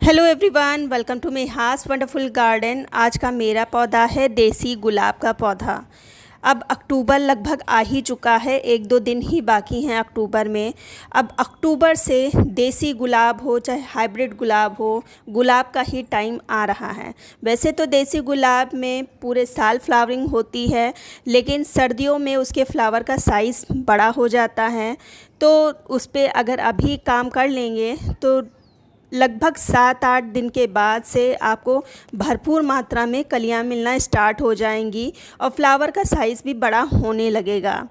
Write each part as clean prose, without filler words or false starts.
Hello everyone, welcome to Neha's wonderful garden. आज का मेरा पौधा है देसी गुलाब का पौधा। अब अक्टूबर लगभग आ ही चुका है, 1-2 दिन ही बाकी हैं अक्टूबर में। अब अक्टूबर से देसी गुलाब हो चाहे हाइब्रिड गुलाब हो, गुलाब का ही टाइम आ रहा है। वैसे तो देसी गुलाब में पूरे साल फ्लावरिंग होती है, लेकिन सर्दियों में उसके फ्लावर का साइज़ बड़ा हो जाता है। तो उस पर अगर अभी काम कर लेंगे तो लगभग 7-8 दिन के बाद से आपको भरपूर मात्रा में कलियां मिलना स्टार्ट हो जाएंगी और फ्लावर का साइज़ भी बड़ा होने लगेगा।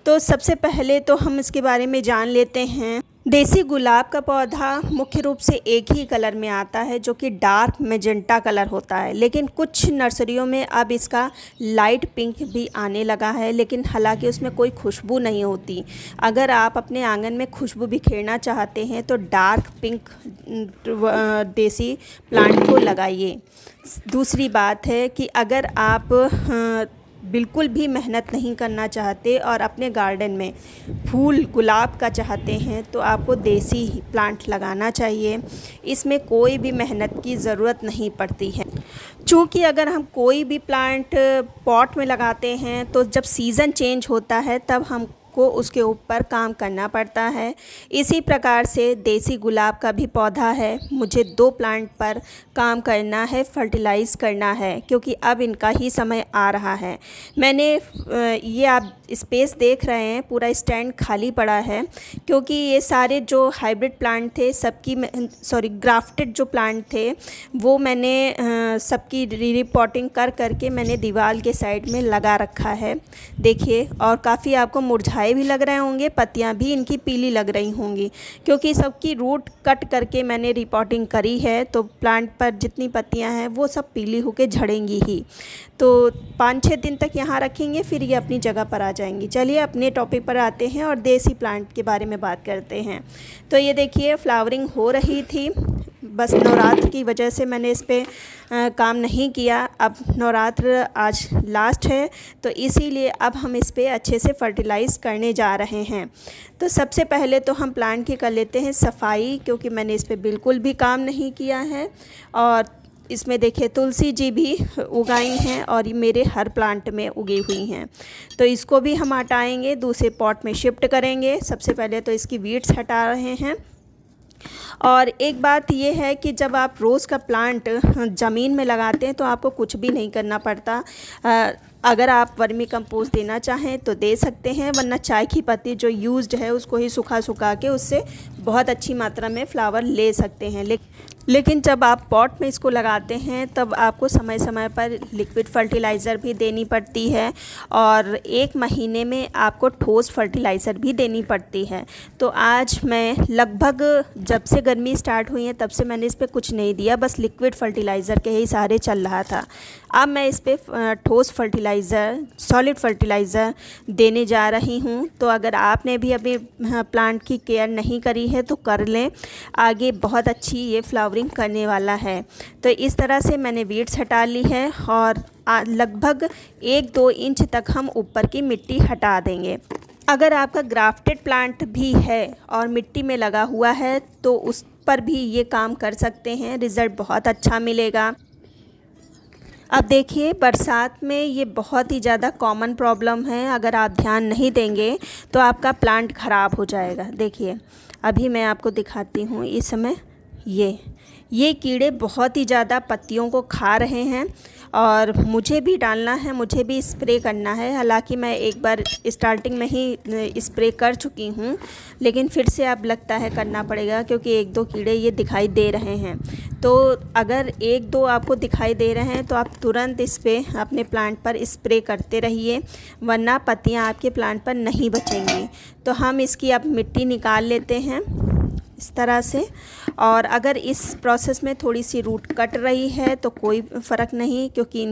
तो सबसे पहले तो हम इसके बारे में जान लेते हैं। देसी गुलाब का पौधा मुख्य रूप से एक ही कलर में आता है, जो कि डार्क मैजेंटा कलर होता है, लेकिन कुछ नर्सरियों में अब इसका लाइट पिंक भी आने लगा है, लेकिन हालांकि उसमें कोई खुशबू नहीं होती। अगर आप अपने आंगन में खुशबू बिखेरना चाहते हैं तो डार्क पिंक देसी प्लांट को लगाइए। दूसरी बात है कि अगर आप बिल्कुल भी मेहनत नहीं करना चाहते और अपने गार्डन में फूल गुलाब का चाहते हैं तो आपको देसी प्लांट लगाना चाहिए। इसमें कोई भी मेहनत की ज़रूरत नहीं पड़ती है। चूँकि अगर हम कोई भी प्लांट पॉट में लगाते हैं तो जब सीज़न चेंज होता है तब हमको उसके ऊपर काम करना पड़ता है। इसी प्रकार से देसी गुलाब का भी पौधा है, मुझे 2 प्लांट पर काम करना है, फर्टिलाइज़ करना है, क्योंकि अब इनका ही समय आ रहा है। मैंने ये आप स्पेस देख रहे हैं, पूरा स्टैंड खाली पड़ा है, क्योंकि ये सारे जो हाइब्रिड प्लांट थे सबकी ग्राफ्टेड जो प्लांट थे वो मैंने सबकी रिपोर्टिंग कर करके मैंने दीवार के साइड में लगा रखा है। देखिए, और काफ़ी आपको मुरझाए भी लग रहे होंगे, पत्तियां भी इनकी पीली लग रही होंगी, क्योंकि सबकी रूट कट करके मैंने रिपोर्टिंग करी है। तो प्लांट पर जितनी पत्तियां हैं वो सब पीली होके झड़ेंगी ही। तो 5-6 दिन तक यहाँ रखेंगे, फिर ये अपनी जगह पर आ जाएंगी। चलिए अपने टॉपिक पर आते हैं और देसी प्लांट के बारे में बात करते हैं। तो ये देखिए, फ्लावरिंग हो रही थी, बस नवरात्र की वजह से मैंने इस पर काम नहीं किया। अब नवरात्र आज लास्ट है, तो इसीलिए अब हम इस पर अच्छे से फर्टिलाइज़ करने जा रहे हैं। तो सबसे पहले तो हम प्लांट की कर लेते हैं सफाई, क्योंकि मैंने इस पर बिल्कुल भी काम नहीं किया है। और इसमें देखिए तुलसी जी भी उगाई हैं और ये मेरे हर प्लांट में उगी हुई हैं। तो इसको भी हम हटाएंगे, दूसरे पॉट में शिफ्ट करेंगे। सबसे पहले तो इसकी वीड्स हटा रहे हैं। और एक बात ये है कि जब आप रोज़ का प्लांट ज़मीन में लगाते हैं तो आपको कुछ भी नहीं करना पड़ता। अगर आप वर्मी कंपोस्ट देना चाहें तो दे सकते हैं, वरना चाय की पत्ती जो यूज्ड है उसको ही सुखा के उससे बहुत अच्छी मात्रा में फ्लावर ले सकते हैं। लेकिन जब आप पॉट में इसको लगाते हैं तब आपको समय समय पर लिक्विड फर्टिलाइज़र भी देनी पड़ती है, और 1 महीने में आपको ठोस फर्टिलाइज़र भी देनी पड़ती है। तो आज मैं लगभग जब से गर्मी स्टार्ट हुई है तब से मैंने इस पर कुछ नहीं दिया, बस लिक्विड फर्टिलाइज़र के ही सहारे चल रहा था। अब मैं इस पर ठोस फर्टिलाइज़र, सॉलिड फर्टिलाइज़र देने जा रही हूँ। तो अगर आपने भी अभी प्लांट की केयर नहीं करी है तो कर लें, आगे बहुत अच्छी ये फ्लावरिंग करने वाला है। तो इस तरह से मैंने वीड्स हटा ली है और लगभग 1-2 इंच तक हम ऊपर की मिट्टी हटा देंगे। अगर आपका ग्राफ्टेड प्लांट भी है और मिट्टी में लगा हुआ है तो उस पर भी ये काम कर सकते हैं, रिज़ल्ट बहुत अच्छा मिलेगा। अब देखिए, बरसात में ये बहुत ही ज़्यादा कॉमन प्रॉब्लम है। अगर आप ध्यान नहीं देंगे तो आपका प्लांट ख़राब हो जाएगा। देखिए, अभी मैं आपको दिखाती हूँ। इस समय ये कीड़े बहुत ही ज़्यादा पत्तियों को खा रहे हैं और मुझे भी डालना है, मुझे भी स्प्रे करना है। हालांकि मैं एक बार स्टार्टिंग में ही स्प्रे कर चुकी हूँ, लेकिन फिर से अब लगता है करना पड़ेगा, क्योंकि 1-2 कीड़े ये दिखाई दे रहे हैं। तो अगर 1-2 आपको दिखाई दे रहे हैं तो आप तुरंत इस पर अपने प्लांट पर स्प्रे करते रहिए, वरना पत्तियाँ आपके प्लांट पर नहीं बचेंगी। तो हम इसकी अब मिट्टी निकाल लेते हैं इस तरह से। और अगर इस प्रोसेस में थोड़ी सी रूट कट रही है तो कोई फ़र्क नहीं, क्योंकि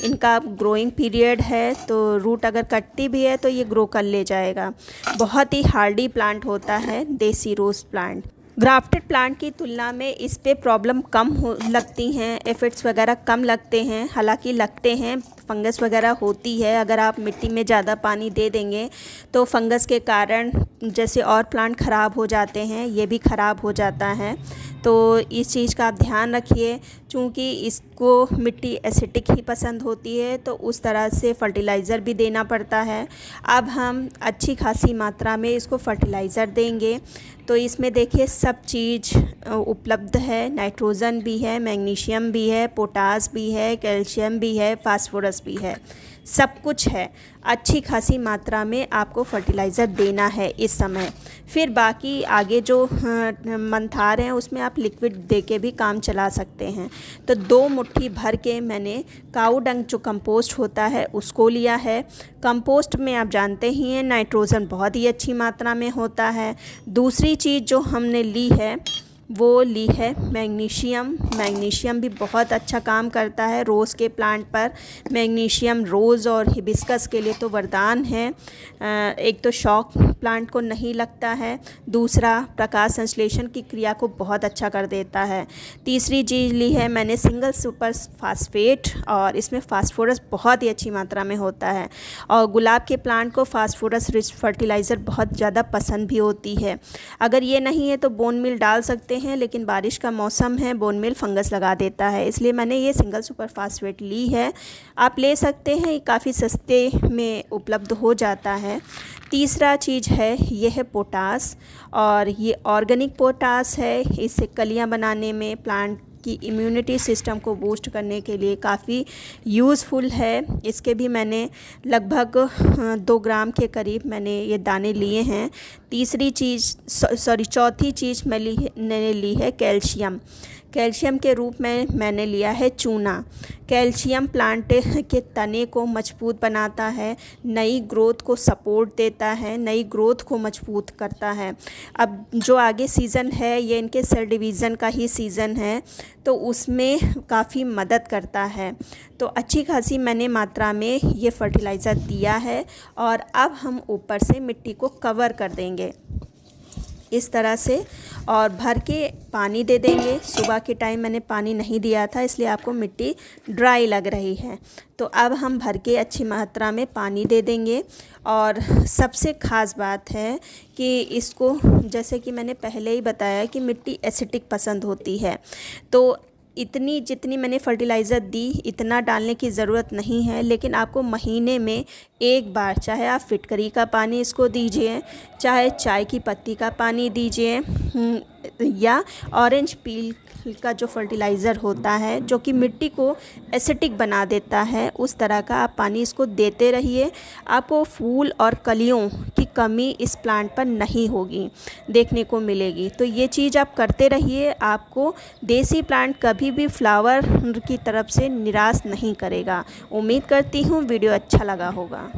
इनका ग्रोइंग पीरियड है। तो रूट अगर कटती भी है तो ये ग्रो कर ले जाएगा। बहुत ही हार्डी प्लांट होता है देसी रोज़ प्लांट। ग्राफ्टेड प्लांट की तुलना में इस पे प्रॉब्लम कम लगती हैं, एफिड्स वगैरह कम लगते हैं। हालांकि लगते हैं, फंगस वगैरह होती है। अगर आप मिट्टी में ज़्यादा पानी दे देंगे तो फंगस के कारण जैसे और प्लांट ख़राब हो जाते हैं, ये भी ख़राब हो जाता है। तो इस चीज़ का आप ध्यान रखिए, चूँकि इसको मिट्टी एसिडिक ही पसंद होती है तो उस तरह से फर्टिलाइज़र भी देना पड़ता है। अब हम अच्छी खासी मात्रा में इसको फर्टिलाइज़र देंगे। तो इसमें देखिए सब चीज़ उपलब्ध है, नाइट्रोजन भी है, मैग्नीशियम भी है, पोटास भी है, कैल्शियम भी है, फास्फोरस भी है, सब कुछ है। अच्छी खासी मात्रा में आपको फर्टिलाइज़र देना है इस समय। फिर बाकी आगे जो मंथ आ रहे हैं उसमें आप लिक्विड दे के भी काम चला सकते हैं। तो 2 मुट्ठी भर के मैंने काऊ डंग जो कंपोस्ट होता है उसको लिया है। कंपोस्ट में आप जानते ही हैं नाइट्रोजन बहुत ही अच्छी मात्रा में होता है। दूसरी चीज़ जो हमने ली है वो ली है मैग्नीशियम। मैग्नीशियम भी बहुत अच्छा काम करता है रोज़ के प्लांट पर। मैग्नीशियम रोज़ और हिबिस्कस के लिए तो वरदान है। एक तो शॉक प्लांट को नहीं लगता है, दूसरा प्रकाश संश्लेषण की क्रिया को बहुत अच्छा कर देता है। तीसरी चीज़ ली है मैंने सिंगल सुपर फास्फेट, और इसमें फास्फोरस बहुत ही अच्छी मात्रा में होता है। और गुलाब के प्लांट को फास्फोरस रिच फर्टिलाइज़र बहुत ज़्यादा पसंद भी होती है। अगर ये नहीं है तो बोन मील डाल सकते हैं, लेकिन बारिश का मौसम है, बोन मील फंगस लगा देता है, इसलिए मैंने ये सिंगल सुपर फास्फेट ली है। आप ले सकते हैं, काफ़ी सस्ते में उपलब्ध हो जाता है। तीसरा चीज़ है ये है पोटास, और ये ऑर्गेनिक पोटास है। इससे कलियां बनाने में, प्लांट की इम्यूनिटी सिस्टम को बूस्ट करने के लिए काफ़ी यूज़फुल है। इसके भी मैंने लगभग 2 ग्राम के करीब मैंने ये दाने लिए हैं। चौथी चीज़ मैंने ली है कैल्शियम। कैल्शियम के रूप में मैंने लिया है चूना। कैल्शियम प्लांट के तने को मजबूत बनाता है, नई ग्रोथ को सपोर्ट देता है, नई ग्रोथ को मजबूत करता है। अब जो आगे सीज़न है ये इनके सेल डिवीज़न का ही सीज़न है, तो उसमें काफ़ी मदद करता है। तो अच्छी खासी मैंने मात्रा में ये फर्टिलाइज़र दिया है, और अब हम ऊपर से मिट्टी को कवर कर देंगे इस तरह से, और भर के पानी दे देंगे। सुबह के टाइम मैंने पानी नहीं दिया था, इसलिए आपको मिट्टी ड्राई लग रही है। तो अब हम भर के अच्छी मात्रा में पानी दे देंगे। और सबसे ख़ास बात है कि इसको, जैसे कि मैंने पहले ही बताया कि मिट्टी एसिडिक पसंद होती है, तो इतनी जितनी मैंने फर्टिलाइज़र दी इतना डालने की ज़रूरत नहीं है। लेकिन आपको महीने में एक बार, चाहे आप फिटकरी का पानी इसको दीजिए, चाहे चाय की पत्ती का पानी दीजिए, या ऑरेंज पील का जो फर्टिलाइज़र होता है जो कि मिट्टी को एसिडिक बना देता है, उस तरह का आप पानी इसको देते रहिए। आपको फूल और कलियों की कमी इस प्लांट पर नहीं होगी, देखने को मिलेगी। तो ये चीज़ आप करते रहिए, आपको देसी प्लांट कभी भी फ्लावर की तरफ से निराश नहीं करेगा। उम्मीद करती हूँ वीडियो अच्छा लगा होगा।